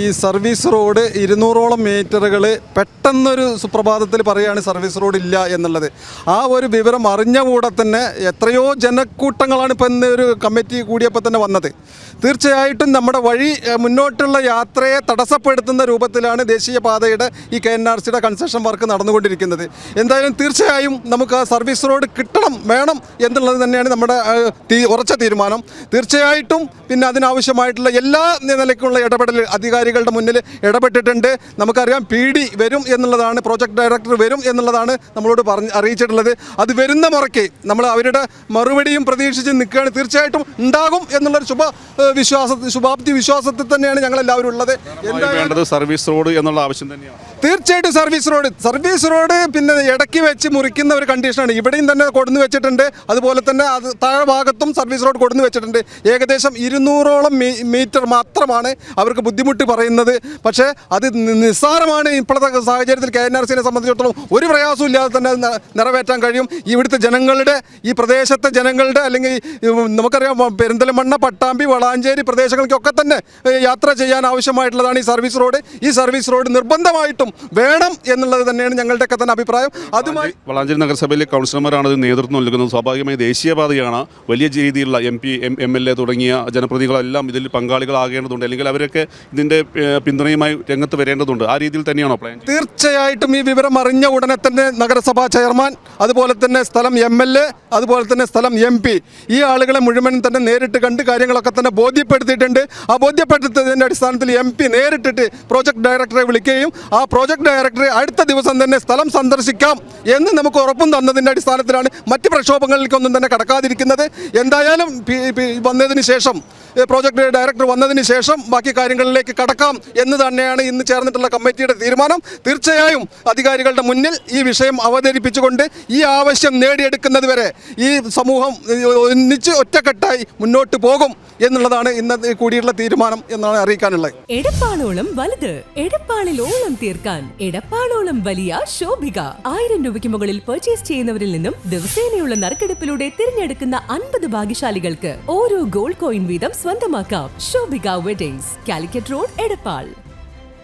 ഈ service road 200ഓളം മീറ്ററുകൾ പെട്ടെന്നൊരു സുപ്രഭാതത്തിൽ പറയുകയാണ് സർവീസ് റോഡ് ഇല്ല എന്നുള്ളത്. ആ ഒരു വിവരം അറിഞ്ഞ കൂടെ തന്നെ എത്രയോ ജനക്കൂട്ടങ്ങളാണ് ഇപ്പം ഇന്ന് ഒരു കമ്മിറ്റി കൂടിയപ്പോൾ തന്നെ വന്നത്. തീർച്ചയായിട്ടും നമ്മുടെ വഴി മുന്നോട്ടുള്ള യാത്രയെ തടസ്സപ്പെടുത്തുന്ന രൂപത്തിലാണ് ദേശീയപാതയുടെ ഈ KNRCയുടെ കൺസ്ട്രക്ഷൻ വർക്ക് നടന്നുകൊണ്ടിരിക്കുന്നത്. എന്തായാലും തീർച്ചയായും നമുക്ക് ആ സർവീസ് റോഡ് കിട്ടണം, വേണം എന്നുള്ളത് തന്നെയാണ് നമ്മുടെ ഉറച്ച തീരുമാനം. തീർച്ചയായിട്ടും പിന്നെ അതിനാവശ്യമായിട്ടുള്ള എല്ലാ നിലയ്ക്കുള്ള ഇടപെടൽ അധികാരികളുടെ മുന്നിൽ ഇടപെട്ടിട്ടുണ്ട്. നമുക്കറിയാം PD വരും എന്നുള്ളതാണ്, പ്രോജക്റ്റ് ഡയറക്ടർ വരും എന്നുള്ളതാണ് നമ്മളോട് അറിയിച്ചിട്ടുള്ളത്. അത് വരുന്ന മുറയ്ക്ക് നമ്മൾ അവരുടെ മറുപടിയും പ്രതീക്ഷിച്ച് നിൽക്കുകയാണ്. തീർച്ചയായിട്ടും ഉണ്ടാകും എന്നുള്ളൊരു ശുഭാപ്തി വിശ്വാസത്തിൽ തന്നെയാണ് ഞങ്ങളെല്ലാവരും ഉള്ളത്. വേണ്ടത് സർവീസ് റോഡ് എന്നുള്ള ആവശ്യം തന്നെയാണ്. തീർച്ചയായിട്ടും സർവീസ് റോഡ് പിന്നെ ഇടയ്ക്ക് വെച്ച് മുറിക്കുന്ന ഒരു കണ്ടീഷനാണ്. ഇവിടെയും തന്നെ കൊടുന്ന് വെച്ചിട്ടുണ്ട്. അതുപോലെ തന്നെ അത് താഴെ ഭാഗത്തും സർവീസ് റോഡ് കൊടുന്ന് വെച്ചിട്ടുണ്ട്. ഏകദേശം 200ഓളം മീറ്റർ മാത്രമാണ് അവർക്ക് ബുദ്ധിമുട്ട് പറയുന്നത്. പക്ഷേ അത് നിസ്സാരമാണ്. ഇപ്പോഴത്തെ സാഹചര്യത്തിൽ KNRCയെ സംബന്ധിച്ചിടത്തോളം ഒരു പ്രയാസവും ഇല്ലാതെ തന്നെ നിറവേറ്റാൻ കഴിയും. ഇവിടുത്തെ ജനങ്ങളുടെ, ഈ പ്രദേശത്തെ ജനങ്ങളുടെ, അല്ലെങ്കിൽ നമുക്കറിയാം പെരിന്തൽമണ്ണ, പട്ടാമ്പി, വളാഞ്ചേരി പ്രദേശങ്ങൾക്കൊക്കെ തന്നെ യാത്ര ചെയ്യാൻ ആവശ്യമായിട്ടുള്ളതാണ് ഈ സർവീസ് റോഡ്. ഈ സർവീസ് റോഡ് നിർബന്ധമായിട്ടും വേണം എന്നുള്ളത് തന്നെയാണ് ഞങ്ങളുടെയൊക്കെ തന്നെ അഭിപ്രായം. അതുമായി വളാഞ്ചേരി നഗരസഭയിലെ കൗൺസിലർമാരാണ് ഇത് നേതൃത്വം നൽകുന്നത്. സ്വാഭാവികമായി ദേശീയപാതയാണ്, വലിയ രീതിയിലുള്ള MP MLA തുടങ്ങിയ ജനപ്രതിനിധികളെല്ലാം ഇതിൽ പങ്കാളികളാകേണ്ടതുണ്ട്. അല്ലെങ്കിൽ അവരൊക്കെ ഇതിൻ്റെ പിന്തുണയുമായി രംഗത്ത് വരേണ്ടതുണ്ട്. ആ രീതിയിൽ തന്നെയാണോ പ്ലാൻ? തീർച്ചയായിട്ടും ഈ വിവരം അറിഞ്ഞ ഉടനെ തന്നെ നഗരസഭാ ചെയർമാൻ, അതുപോലെ തന്നെ സ്ഥലം MLA, അതുപോലെ തന്നെ സ്ഥലം MP, ഈ ആളുകളെ മുഴുവൻ തന്നെ നേരിട്ട് കണ്ട് കാര്യങ്ങളൊക്കെ തന്നെ ബോധ്യപ്പെടുത്തിയിട്ടുണ്ട്. ആ ബോധ്യപ്പെടുത്തിയതിൻ്റെ അടിസ്ഥാനത്തിൽ MP നേരിട്ടിട്ട് പ്രോജക്ട് ഡയറക്ടറെ വിളിക്കുകയും ആ പ്രോജക്ട് ഡയറക്ടർ അടുത്ത ദിവസം തന്നെ സ്ഥലം സന്ദർശിക്കാം എന്ന് നമുക്ക് ഉറപ്പും തന്നതിൻ്റെ അടിസ്ഥാനത്തിലാണ് മറ്റ് പ്രക്ഷോഭങ്ങളിലേക്കൊന്നും തന്നെ കടക്കാതിരിക്കുന്നത്. എന്തായാലും വന്നതിന് ശേഷം, പ്രോജക്ട് ഡയറക്ടർ വന്നതിന് ശേഷം ബാക്കി കാര്യങ്ങളിലേക്ക് കടക്കാം എന്ന് തന്നെയാണ് ഇന്ന് ചേർന്നിട്ടുള്ള കമ്മിറ്റിയുടെ തീരുമാനം. തീർച്ചയായും അധികാരികളുടെ മുന്നിൽ ഈ വിഷയം അവതരിപ്പിച്ചുകൊണ്ട് ഈ ആവശ്യം നേടിയെടുക്കുന്നത് വരെ ഈ സമൂഹം ഒന്നിച്ച് ഒറ്റക്കെട്ടായി മുന്നോട്ട് പോകും എന്നുള്ളതാണ് ഇന്നത്തെ കൂടിയുള്ള തീരുമാനം എന്നാണ് അറിയിക്കാനുള്ളത്. എടപ്പാളോളം വലുത്, എടപ്പാളിലോളം തീർക്കാൻ എടപ്പാളോളം വലിയ ശോഭിക. 1000 രൂപയ്ക്ക് മുകളിൽ പർച്ചേസ് ചെയ്യുന്നവരിൽ നിന്നും ദിവസേനയുള്ള നറുക്കെടുപ്പിലൂടെ തിരഞ്ഞെടുക്കുന്ന 50 ഭാഗ്യശാലികൾക്ക് ഓരോ ഗോൾഡ് കോയിൻ വീതം സ്വന്തമാക്കാം. Shobhika weddings, Calicut road, Edappal.